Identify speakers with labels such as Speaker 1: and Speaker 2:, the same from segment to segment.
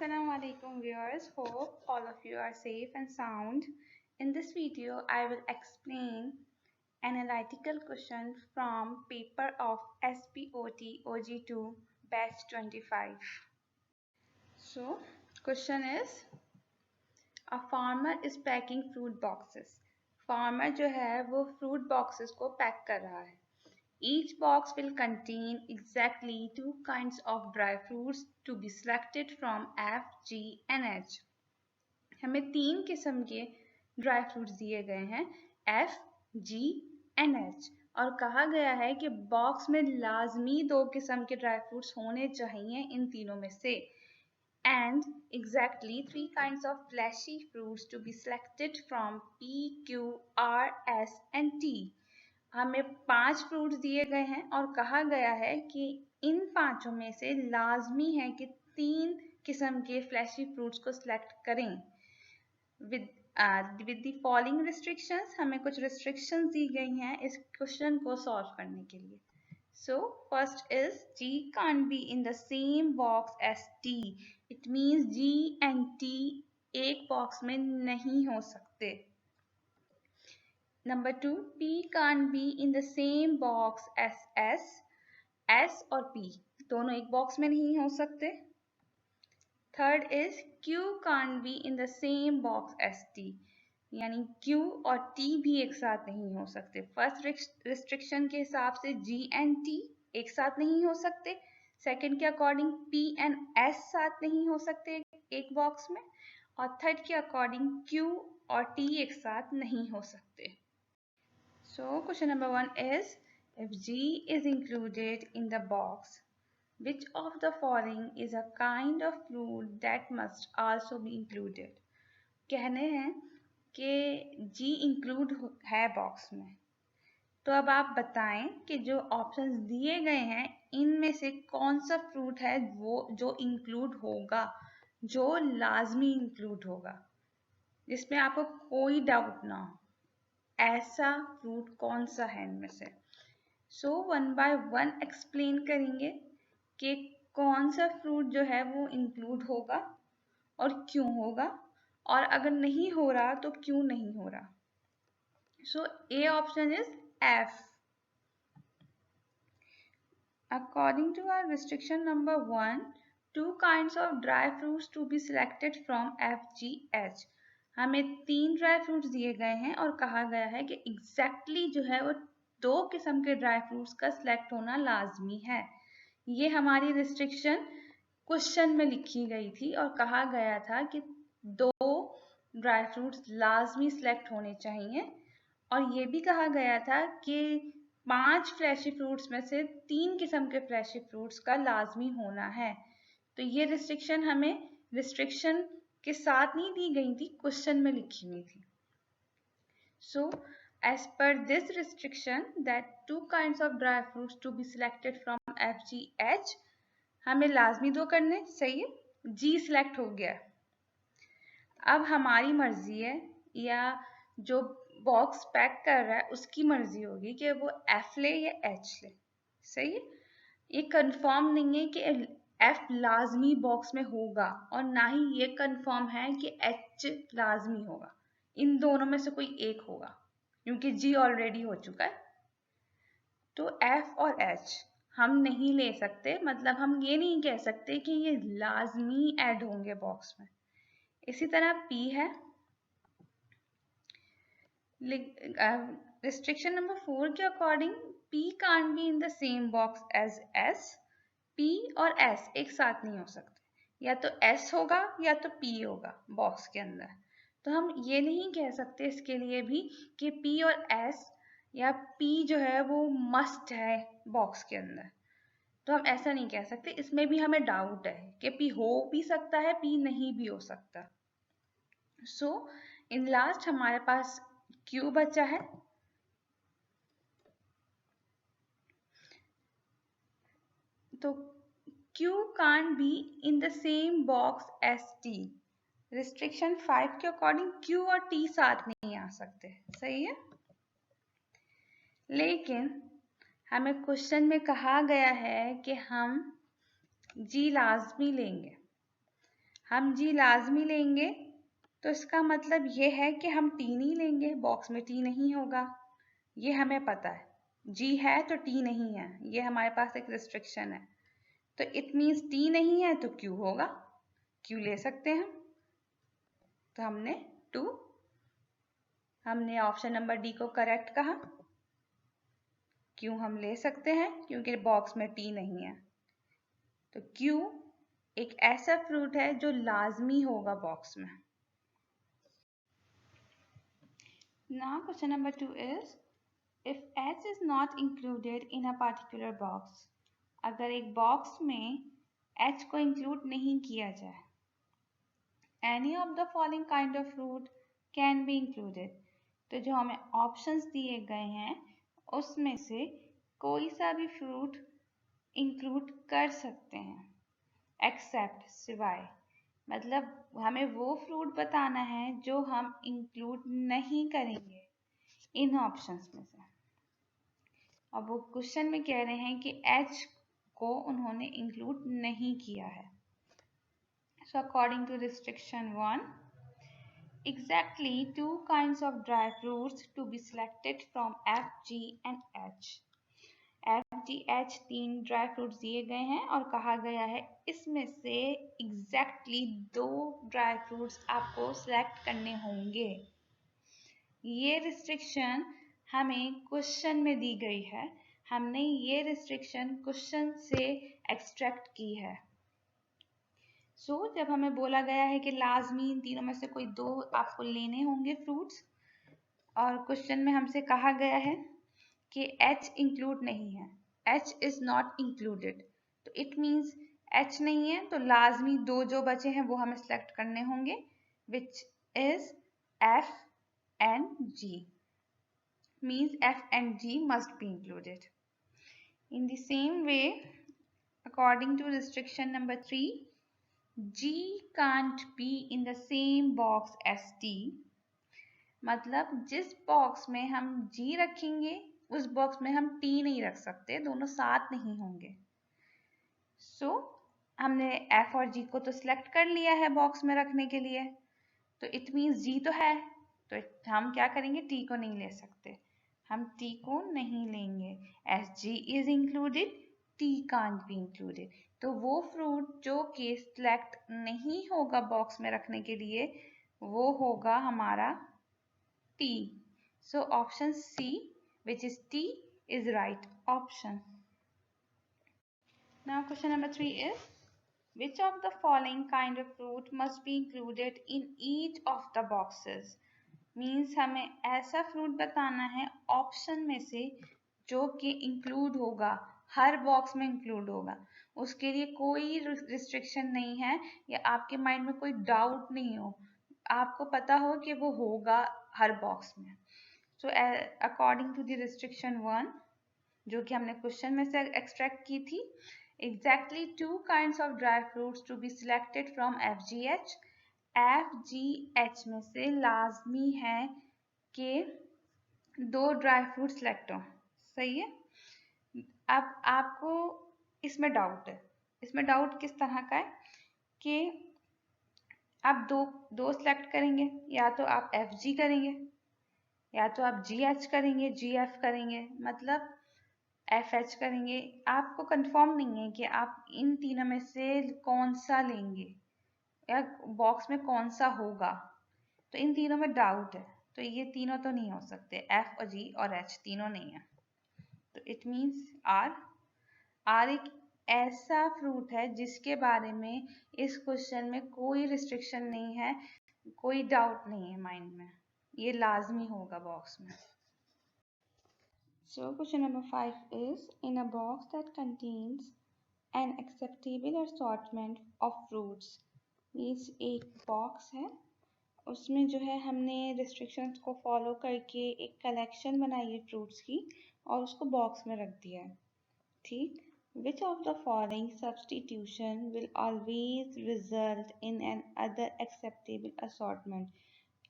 Speaker 1: Assalamu alaikum viewers, hope all of you are safe and sound. In this video, I will explain analytical question from paper of SPOT OG2 batch 25. So, question is, a farmer is packing fruit boxes. Farmer जो है वो fruit boxes को pack कर रहा है. Each box will contain exactly 2 kinds of dry fruits to be selected from F, G and H. हमें 3 किस्म के ड्राई फ्रूट्स दिए गए हैं F, G and H और कहा गया है कि बॉक्स में लाजमी 2 किस्म के ड्राई फ्रूट्स होने चाहिए इन तीनों में से and exactly 3 kinds of fleshy fruits to be selected from P, Q, R, S and T. हमें 5 फ्रूट्स दिए गए हैं और कहा गया है कि इन पांचों में से लाजमी है कि 3 किस्म के फ्लैशी फ्रूट्स को सिलेक्ट करें विद द फॉलोइंग रिस्ट्रिक्शंस. हमें कुछ रिस्ट्रिक्शंस दी गई हैं इस क्वेश्चन को सॉल्व करने के लिए. So first is G can't be in the same box as T. It means G and T एक बॉक्स में नहीं हो सकते. Number 2, P can't be in the same box as S. S और P दोनों एक बॉक्स में नहीं हो सकते. Third is Q can't be in the same box as T. यानी Q और T भी एक साथ नहीं हो सकते. फर्स्ट रिस्ट्रिक्शन के हिसाब से G and T एक साथ नहीं हो सकते. सेकंड के अकॉर्डिंग P and S साथ नहीं हो सकते एक बॉक्स में. और थर्ड के अकॉर्डिंग Q और T एक साथ नहीं हो सकते. So question number 1 is, if G is included in the box, which of the following is a kind of fruit that must also be included? कहने हैं कि G include है बॉक्स में, तो अब आप बताएं कि जो ऑप्शंस दिए गए हैं इनमें से कौन सा फ्रूट है वो जो इंक्लूड होगा, जो लाजमी इंक्लूड होगा, जिसमें आपको कोई डाउट ना हो. ऐसा फ्रूट कौन सा है इनमें से. सो 1 बाय 1 एक्सप्लेन करेंगे कि कौन सा फ्रूट जो है वो इंक्लूड होगा और क्यों होगा, और अगर नहीं हो रहा तो क्यों नहीं हो रहा. So a option is F. According to our restriction number 1, 2 kinds of dry fruits to be selected from F, G, H. हमें 3 ड्राई फ्रूट्स दिए गए हैं और कहा गया है कि एग्जैक्टली जो है वो 2 किस्म के ड्राई फ्रूट्स का सिलेक्ट होना लाजमी है. ये हमारी रिस्ट्रिक्शन क्वेश्चन में लिखी गई थी और कहा गया था कि 2 ड्राई फ्रूट्स लाजमी सिलेक्ट होने चाहिए, और ये भी कहा गया था कि 5 फ्लैशी फ्रूट्स में से 3 किस्म के फ्लैशी फ्रूट्स का लाजमी होना है. तो ये रिस्ट्रिक्शन हमें रिस्ट्रिक्शन के साथ नहीं दी गई थी, क्वेश्चन में लिखी हुई थी. सो as per this restriction that 2 kinds of dry fruits to be selected from F, G, H, हमें लाजमी 2 करने. सही है, G सिलेक्ट हो गया. अब हमारी मर्जी है या जो बॉक्स पैक कर रहा है उसकी मर्जी होगी कि वो F ले या H ले. सही है, ये कंफर्म नहीं है कि F लाजमी बॉक्स में होगा और ना ही ये कंफर्म है कि H लाजमी होगा. इन दोनों में से कोई एक होगा क्योंकि G ऑलरेडी हो चुका है. तो F और H हम नहीं ले सकते, मतलब हम ये नहीं कह सकते कि ये लाजमी ऐड होंगे बॉक्स में. इसी तरह P है. रिस्ट्रिक्शन नंबर 4 के according P can't be in the same box as S. P और S एक साथ नहीं हो सकते, या तो S होगा या तो P होगा बॉक्स के अंदर. तो हम ये नहीं कह सकते इसके लिए भी कि P और S या P जो है वो मस्ट है बॉक्स के अंदर. तो हम ऐसा नहीं कह सकते. इसमें भी हमें डाउट है कि P हो भी सकता है, P नहीं भी हो सकता. सो इन लास्ट हमारे पास Q बचा है. तो Q can't be in the same box as T. Restriction 5 के अकॉर्डिंग Q और T साथ नहीं आ सकते. सही है, लेकिन हमें क्वेश्चन में कहा गया है कि हम G लाजमी लेंगे. हम जी लाजमी लेंगे तो इसका मतलब ये है कि हम टी नहीं लेंगे, बॉक्स में टी नहीं होगा, ये हमें पता है। जी है तो टी नहीं है, ये हमारे पास एक रिस्ट्रिक्शन है। तो इट मीन्स टी नहीं है तो क्यू होगा, क्यू ले सकते हैं हम। तो हमने ऑप्शन नंबर डी को करेक्ट कहा। क्यू हम ले सकते हैं क्योंकि बॉक्स में टी नहीं है। तो क्यू एक ऐसा फ्रूट है जो लाजमी होगा बॉक्स में। Now question number 2 is, if H is not included in a particular box, अगर एक बॉक्स में H को इंक्लूड नहीं किया जाए, any of the following kind of fruit can be included, तो जो हमें ऑप्शंस दिए गए हैं उसमें से कोई सा भी फ्रूट इंक्लूड कर सकते हैं, एक्सेप्ट सिवाय, मतलब हमें वो फ्रूट बताना है जो हम इंक्लूड नहीं करेंगे इन ऑप्शंस में से। अब वो क्वेश्चन में कह रहे हैं कि H को उन्होंने इंक्लूड नहीं किया है। So according to restriction 1, exactly 2 kinds of dry fruits to be selected from F, G and H. F, G, H 3 dry fruits दिए गए हैं और कहा गया है इसमें से एग्जैक्टली 2 ड्राई फ्रूट्स आपको सिलेक्ट करने होंगे। ये रिस्ट्रिक्शन हमें क्वेश्चन में दी गई है, हमने ये रिस्ट्रिक्शन क्वेश्चन से एक्सट्रैक्ट की है। जब हमें बोला गया है कि लाजमी इन तीनों में से कोई 2 आपको लेने होंगे फ्रूट्स, और क्वेश्चन में हमसे कहा गया है कि H इंक्लूड नहीं है, H इज नॉट इंक्लूडेड, तो इट मीन्स H नहीं है तो लाजमी 2 जो बचे हैं वो हमें सेलेक्ट करने होंगे, which is F and G, means F and G must be included. In the same way, according to restriction number 3, G can't be in the same box as T, मतलब जिस बॉक्स में हम G रखेंगे उस box में हम T नहीं रख सकते, दोनों साथ नहीं होंगे। हमने F और G को तो सिलेक्ट कर लिया है बॉक्स में रखने के लिए, तो इट मीन्स G तो है, तो हम क्या करेंगे, T को नहीं ले सकते, हम T को नहीं लेंगे। As G is included, T can't be included, तो वो फ्रूट जो कि सिलेक्ट नहीं होगा बॉक्स में रखने के लिए वो होगा हमारा T. So option C, which is T, is right option. Now question number 3 is, which of the following kind of fruit must be included in each of the boxes? Means हमें ऐसा fruit बताना है option में से जो कि include होगा, हर box में इंक्लूड होगा, उसके लिए कोई रिस्ट्रिक्शन नहीं है या आपके माइंड में कोई डाउट नहीं हो, आपको पता हो कि वो होगा हर बॉक्स में। So according to the restriction 1, जो कि हमने क्वेश्चन में से एक्सट्रैक्ट की थी, exactly 2 kinds of dry fruits to be selected from FGH. FGH में से लाजमी है कि 2 ड्राई फ्रूट सेलेक्ट हो, सही है। अब आपको इसमें डाउट है, इसमें डाउट किस तरह का है कि आप दो सेलेक्ट करेंगे, या तो आप FG करेंगे या तो आप GH करेंगे, GF करेंगे, मतलब FH करेंगे, आपको कंफर्म नहीं है कि आप इन तीनों में से कौन सा लेंगे या बॉक्स में कौन सा होगा, तो इन तीनों में डाउट है, तो ये तीनों तो नहीं हो सकते, F और G और H तीनों नहीं है, तो इट मीन्स R एक ऐसा फ्रूट है जिसके बारे में इस क्वेश्चन में कोई रिस्ट्रिक्शन नहीं है, कोई डाउट नहीं है माइंड में, ये लाजमी होगा बॉक्स में। So question number 5 is, in a box that contains an acceptable assortment of fruits, means एक बॉक्स है उसमें जो है हमने रिस्ट्रिक्शंस को फॉलो करके एक कलेक्शन बनाई है फ्रूट्स की और उसको बॉक्स में रख दिया है, ठीक। Which of the following substitution will always result in an other acceptable assortment?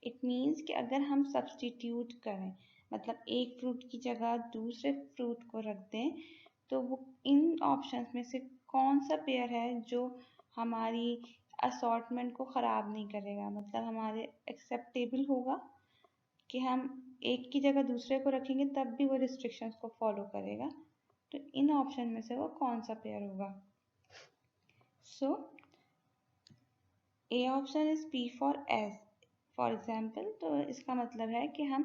Speaker 1: It means कि अगर हम सब्सटीट्यूट करें, मतलब एक फ्रूट की जगह दूसरे फ्रूट को रख दें, तो वो इन ऑप्शंस में से कौन सा पेयर है जो हमारी असॉर्टमेंट को ख़राब नहीं करेगा, मतलब हमारे एक्सेप्टेबल होगा कि हम एक की जगह दूसरे को रखेंगे तब भी वो रिस्ट्रिक्शंस को फॉलो करेगा। तो इन ऑप्शन में से वो कौन सा पेयर होगा? So a option is P for S for example. तो इसका मतलब है कि हम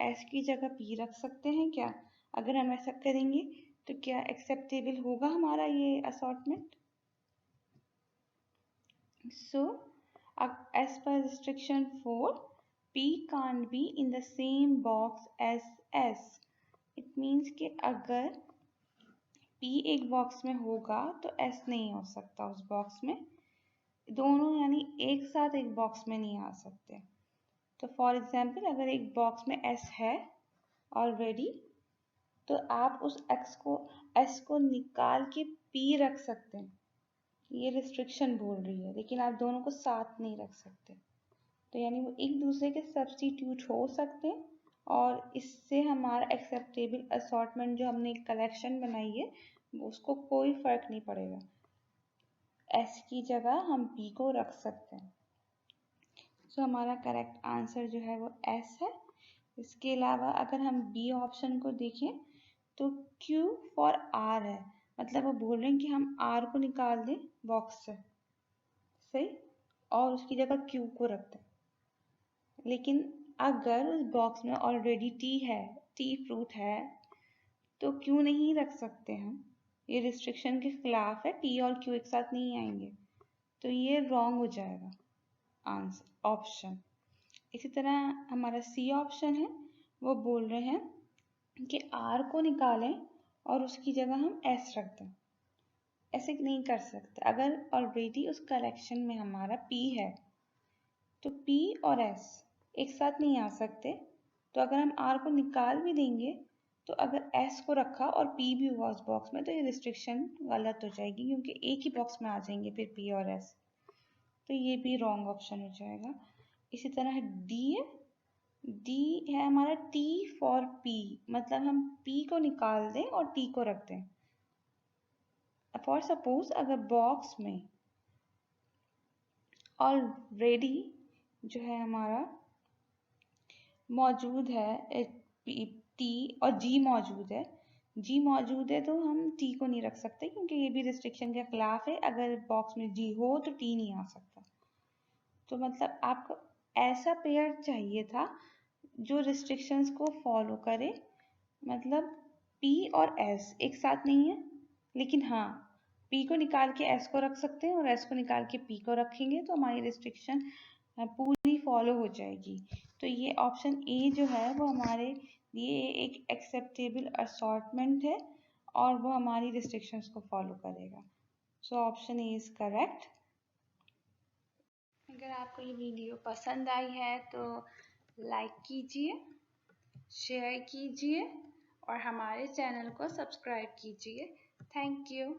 Speaker 1: S की जगह P रख सकते हैं क्या? अगर हम ऐसा करेंगे तो क्या एक्सेप्टेबल होगा हमारा ये assortment? So, as per restriction 4, P can't be in the same box as S. It means कि अगर P एक बॉक्स में होगा तो S नहीं हो सकता उस बॉक्स में। दोनों यानी एक साथ एक बॉक्स में नहीं आ सकते। तो फॉर एग्जाम्पल अगर एक बॉक्स में S है ऑलरेडी, तो आप उस S को निकाल के P रख सकते हैं। ये रिस्ट्रिक्शन बोल रही है, लेकिन आप दोनों को साथ नहीं रख सकते। तो यानी वो एक दूसरे के सब्स्टिट्यूट हो सकते हैं और इससे हमारा एक्सेप्टेबल असॉर्टमेंट जो हमने कलेक्शन बनाई है उसको कोई फर्क नहीं पड़ेगा। S की जगह हम P को रख सकते हैं। तो हमारा करेक्ट आंसर जो है वो S है। इसके अलावा अगर हम B ऑप्शन को देखें तो Q फॉर R है, मतलब वो बोल रहे हैं कि हम R को निकाल दें बॉक्स से, सही, और उसकी जगह Q को रख दें। लेकिन अगर उस बॉक्स में ऑलरेडी T है, T फ्रूट है, तो Q नहीं रख सकते हम। ये रिस्ट्रिक्शन के खिलाफ है, T और Q एक साथ नहीं आएंगे, तो ये रॉन्ग हो जाएगा आंसर ऑप्शन। इसी तरह हमारा C ऑप्शन है, वो बोल रहे हैं कि R को निकालें और उसकी जगह हम S रख दें। ऐसे नहीं कर सकते। अगर ऑलरेडी उस कलेक्शन में हमारा P है तो P और S एक साथ नहीं आ सकते। तो अगर हम R को निकाल भी देंगे तो अगर S को रखा और P भी हुआ उस बॉक्स में तो ये रिस्ट्रिक्शन गलत हो जाएगी, क्योंकि एक ही बॉक्स में आ जाएंगे फिर P और S। तो ये भी रॉन्ग ऑप्शन हो जाएगा। इसी तरह D है, D है हमारा T फॉर P, मतलब हम P को निकाल दें और T को रख दें। फॉर सपोज अगर बॉक्स में ऑलरेडी जो है हमारा मौजूद है T और G मौजूद है, तो हम T को नहीं रख सकते क्योंकि ये भी रिस्ट्रिक्शन के खिलाफ है। अगर बॉक्स में G हो तो T नहीं आ सकता। तो मतलब आपको ऐसा पेयर चाहिए था जो रिस्ट्रिक्शंस को फॉलो करे, मतलब P और S एक साथ नहीं है, लेकिन हाँ P को निकाल के S को रख सकते हैं और S को निकाल के P को रखेंगे तो हमारी रिस्ट्रिक्शन पूरी फॉलो हो जाएगी। तो ये ऑप्शन ए जो है वो हमारे लिए एक एक्सेप्टेबल असॉर्टमेंट है और वो हमारी रिस्ट्रिक्शंस को फॉलो करेगा। So option A is correct. अगर आपको ये वीडियो पसंद आई है तो लाइक कीजिए, शेयर कीजिए और हमारे चैनल को सब्सक्राइब कीजिए। Thank you.